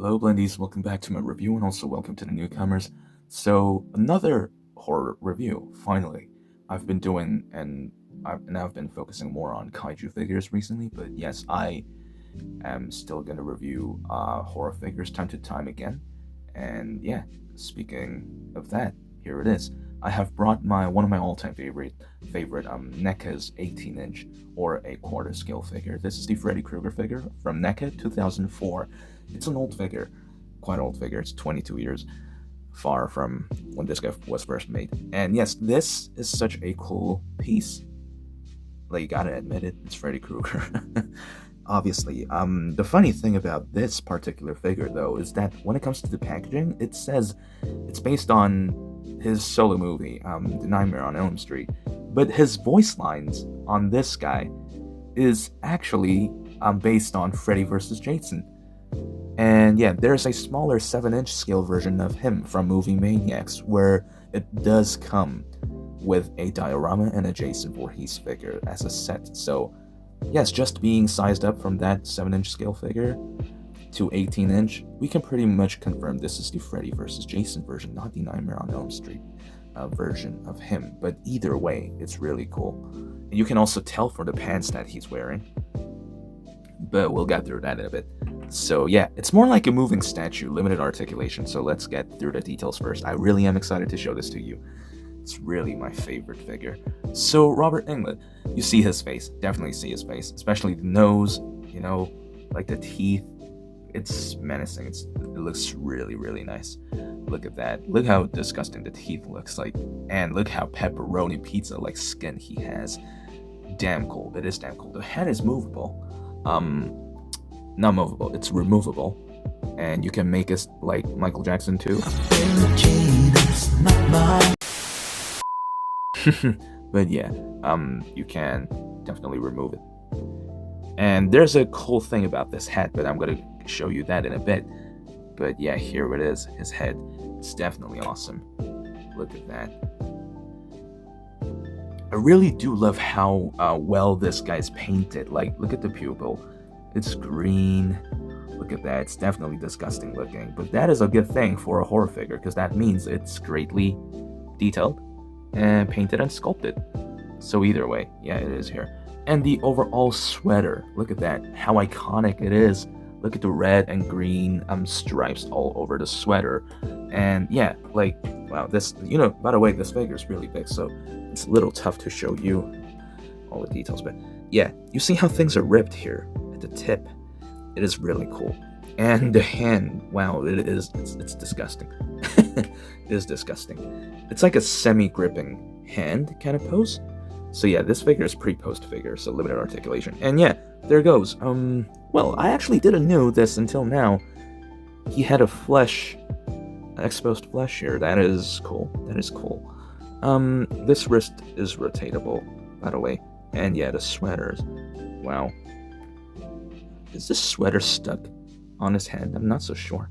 Hello, Blendies. Welcome back to my review, and also welcome to the newcomers. So, another horror review. Finally, I've been doing, and I've been focusing more on kaiju figures recently. But yes, I am still gonna review horror figures time to time again. And yeah, speaking of that, here it is. I have brought my one of my all-time favorite NECA's 18-inch or a quarter scale figure. This is the Freddy Krueger figure from NECA 2004. It's an old figure, quite old figure. It's 22 years far from when this guy was first made. And yes, this is such a cool piece. Like, you gotta admit it, it's Freddy Krueger. Obviously. The funny thing about this particular figure, though, is that when it comes to the packaging, it says it's based on his solo movie, The Nightmare on Elm Street. But his voice lines on this guy is actually based on Freddy vs. Jason. And yeah, there's a smaller 7-inch scale version of him from movie Maniacs, where it does come with a diorama and a Jason Voorhees figure as a set. So yes, just being sized up from that 7-inch scale figure to 18-inch, we can pretty much confirm this is the Freddy vs. Jason version, not the Nightmare on Elm Street version of him. But either way, it's really cool. And you can also tell from the pants that he's wearing. But we'll get through that in a bit. So yeah, it's more like a moving statue, limited articulation, so let's get through the details first. I really am excited to show this to you. It's really my favorite figure. So Robert Englund, you see his face, definitely see his face, especially the nose, like the teeth. It's menacing, it looks really, really nice. Look at that, look how disgusting the teeth looks like, and look how pepperoni pizza like skin he has. Damn cool, it is damn cool. The head is movable. Not movable, it's removable, and you can make it like Michael Jackson too. But yeah, you can definitely remove it. And there's a cool thing about this head, but I'm gonna show you that in a bit. But yeah, here it is, his head. It's definitely awesome. Look at that. I really do love how well this guy's painted. Like, look at the pupil. It's green. Look at that. It's definitely disgusting looking. But that is a good thing for a horror figure, because that means it's greatly detailed and painted and sculpted. So either way, yeah, it is here. And the overall sweater. Look at that. How iconic it is. Look at the red and green stripes all over the sweater. And yeah, like, wow, this, by the way, this figure is really big, so it's a little tough to show you all the details, but yeah, you see how things are ripped here at the tip. It is really cool. And the hand, wow, it's disgusting. It is disgusting. It's like a semi-gripping hand kind of pose. So yeah, this figure is pre-posed figure, so limited articulation. And yeah, there it goes. Well, I actually didn't know this until now. He had exposed flesh here. That is cool. That is cool. This wrist is rotatable, by the way. And yeah, the sweaters. Wow. Is this sweater stuck on his hand? I'm not so sure.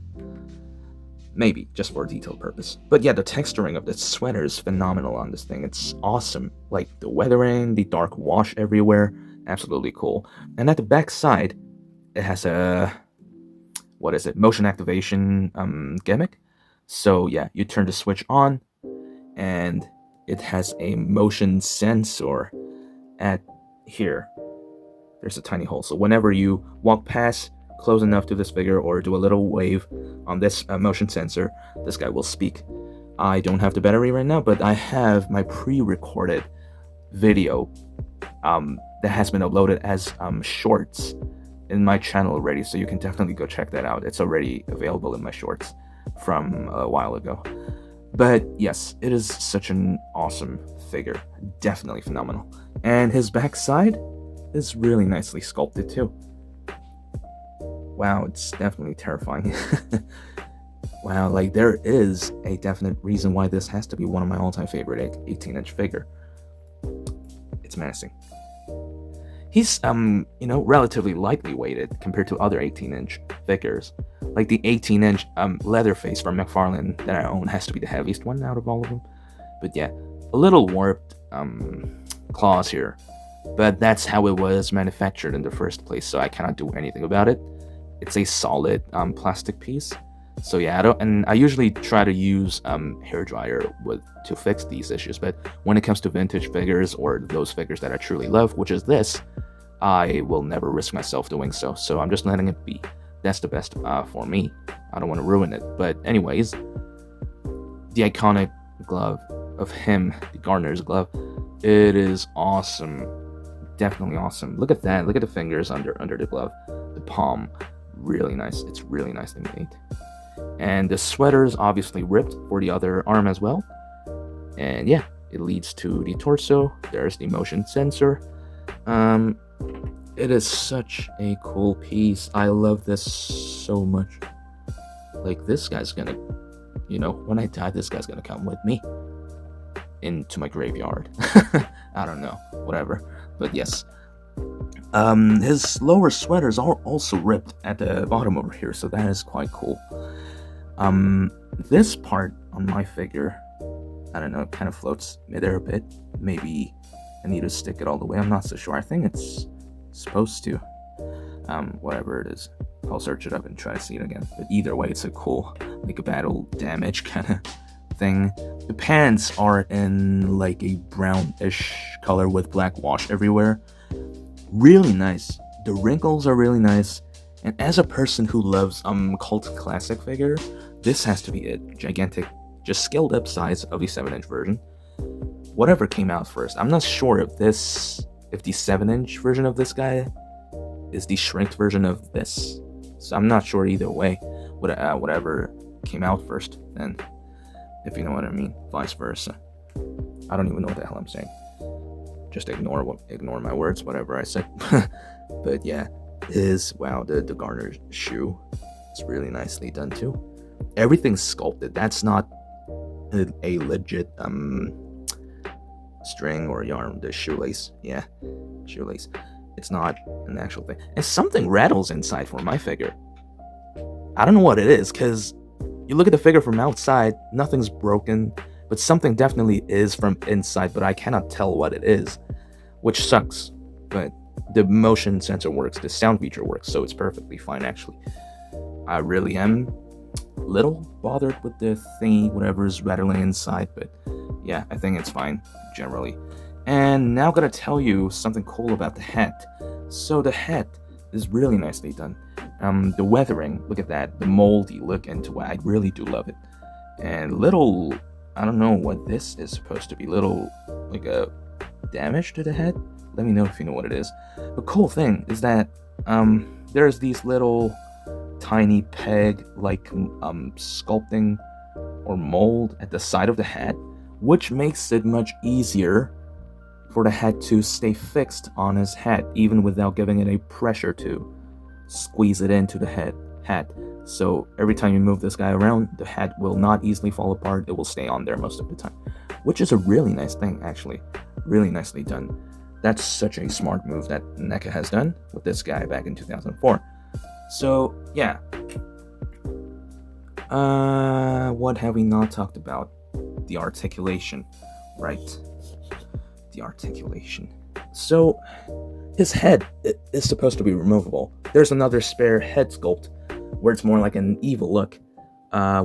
Maybe, just for a detailed purpose. But yeah, the texturing of this sweater is phenomenal on this thing. It's awesome. Like, the weathering, the dark wash everywhere. Absolutely cool. And at the back side, it has a, motion activation gimmick. So yeah, you turn the switch on, and it has a motion sensor at here. There's a tiny hole, so whenever you walk past close enough to this figure or do a little wave on this motion sensor, this guy will speak. I don't have the battery right now, but I have my pre-recorded video that has been uploaded as shorts in my channel already, so you can definitely go check that out. It's already available in my shorts from a while ago. But yes, it is such an awesome figure. Definitely phenomenal. And his backside is really nicely sculpted too. Wow, it's definitely terrifying. Wow, like, there is a definite reason why this has to be one of my all-time favorite 18-inch figure. It's menacing. He's, relatively lightly weighted compared to other 18-inch figures. Like, the 18-inch Leatherface from McFarlane that I own has to be the heaviest one out of all of them. But yeah, a little warped claws here. But that's how it was manufactured in the first place, so I cannot do anything about it. it's a solid plastic piece. So yeah, I usually try to use hair dryer to fix these issues. But when it comes to vintage figures or those figures that I truly love, which is this, I will never risk myself doing so. So I'm just letting it be. That's the best for me. I don't want to ruin it. But anyways, the iconic glove of him, the Gardener's glove, it is awesome. Definitely awesome. Look at that. Look at the fingers under the glove. The palm, really nice. It's really nicely made. And the sweater's obviously ripped for the other arm as well. And yeah, it leads to the torso. There's the motion sensor. It is such a cool piece. I love this so much. Like, this guy's gonna, when I die, this guy's gonna come with me into my graveyard. I don't know, whatever. But yes. His lower sweaters are also ripped at the bottom over here, so that is quite cool. This part on my figure, I don't know, it kind of floats midair a bit. Maybe I need to stick it all the way. I'm not so sure. I think it's supposed to. Whatever it is. I'll search it up and try to see it again. But either way, it's a cool, like a battle damage kind of thing. The pants are in like a brownish color with black wash everywhere. Really nice. The wrinkles are really nice. And as a person who loves cult classic figure, this has to be it. Gigantic, just scaled up size of the 7-inch version. Whatever came out first. I'm not sure if the 7-inch version of this guy is the shrinked version of this. So I'm not sure either way. Whatever came out first, then, if you know what I mean, vice versa. I don't even know what the hell I'm saying. Just ignore my words, whatever I said. But yeah, the Garner shoe is really nicely done too. Everything's sculpted. That's not a legit string or yarn. The shoelace, yeah, shoelace. It's not an actual thing. And something rattles inside for my figure. I don't know what it is, because you look at the figure from outside, nothing's broken, but something definitely is from inside, but I cannot tell what it is, which sucks. But the motion sensor works, the sound feature works, so it's perfectly fine, actually. I really am a little bothered with the thingy, whatever's rattling inside, but yeah, I think it's fine, generally. And now I'm gonna tell you something cool about the hat. So the hat is really nicely done. The weathering, look at that, the moldy look into it, I really do love it. And little, I don't know what this is supposed to be, little, like a damage to the head? Let me know if you know what it is. The cool thing is that there's these little tiny peg like sculpting or mold at the side of the hat, which makes it much easier for the head to stay fixed on his head, even without giving it a pressure to squeeze it into the hat. So every time you move this guy around, the head will not easily fall apart. It will stay on there most of the time, which is a really nice thing, actually. Really nicely done. That's such a smart move that NECA has done with this guy back in 2004. So yeah. What have we not talked about? The articulation, right? The articulation. So his head is supposed to be removable. There's another spare head sculpt where it's more like an evil look,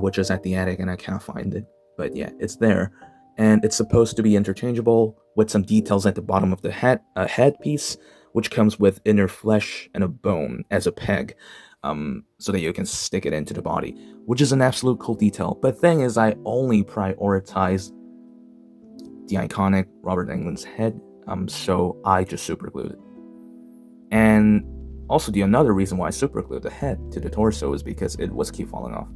which is at the attic and I can't find it. But yeah, it's there. And it's supposed to be interchangeable with some details at the bottom of the headpiece, which comes with inner flesh and a bone as a peg, so that you can stick it into the body, which is an absolute cool detail. But thing is, I only prioritize the iconic Robert Englund's head, so I just super glued it. And also, the another reason why I super glued the head to the torso is because it was keep falling off.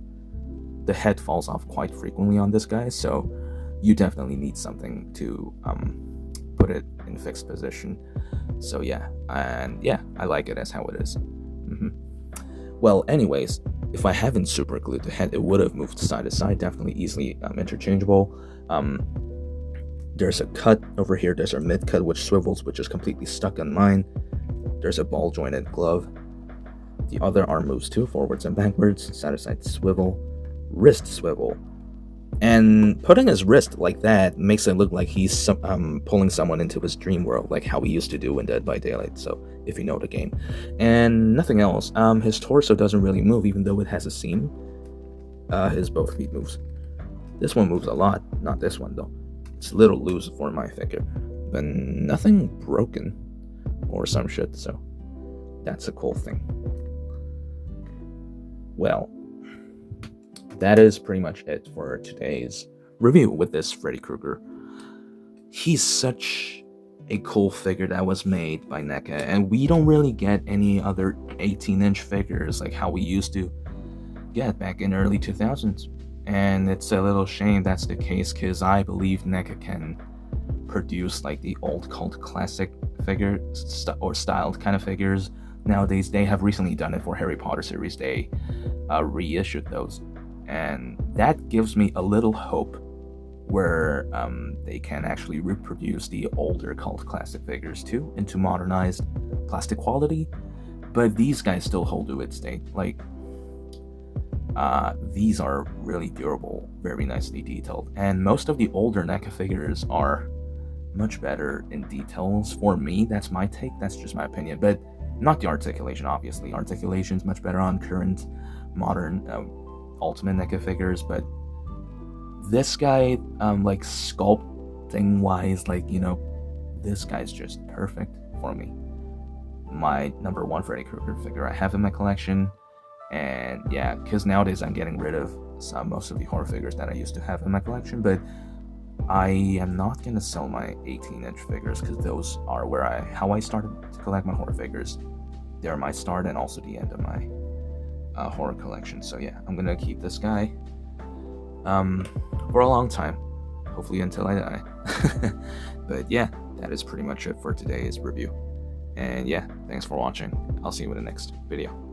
The head falls off quite frequently on this guy, so you definitely need something to put it in fixed position. So yeah, and yeah, I like it as how it is. Well, anyways, if I haven't super glued the head, it would have moved side to side, definitely easily interchangeable. There's a cut over here, there's our mid cut which swivels, which is completely stuck on mine. There's a ball jointed glove. The other arm moves too, forwards and backwards, side to side swivel, wrist swivel, And putting his wrist like that makes it look like he's pulling someone into his dream world, like how he used to do in Dead by Daylight. So if you know the game, and nothing else. His torso doesn't really move, even though it has a seam. His both feet moves. This one moves a lot, not this one though. It's a little loose for my figure, but nothing broken or some shit. So that's a cool thing. Well, that is pretty much it for today's review with this Freddy Krueger. He's such a cool figure that was made by NECA, and we don't really get any other 18-inch figures like how we used to get back in early 2000s. And it's a little shame that's the case, because I believe NECA can produce like the old cult classic figure or styled kind of figures nowadays. They have recently done it for Harry Potter series. They reissued those, and that gives me a little hope where they can actually reproduce the older cult classic figures too into modernized plastic quality. But these guys still hold to its state. Like these are really durable, very nicely detailed, and most of the older NECA figures are much better in details. For me, that's my take, that's just my opinion, but not the articulation. Obviously articulation's much better on current modern Ultimate NECA figures, but this guy, like sculpting wise, like, you know, this guy's just perfect for me. My number one Freddy Krueger figure I have in my collection. And yeah, because nowadays I'm getting rid of most of the horror figures that I used to have in my collection, but I am not gonna sell my 18-inch figures, because those are how I started to collect my horror figures. They're my start and also the end of my horror collection. So yeah, I'm gonna keep this guy for a long time, hopefully until I die. But yeah, that is pretty much it for today's review. And yeah, thanks for watching. I'll see you in the next video.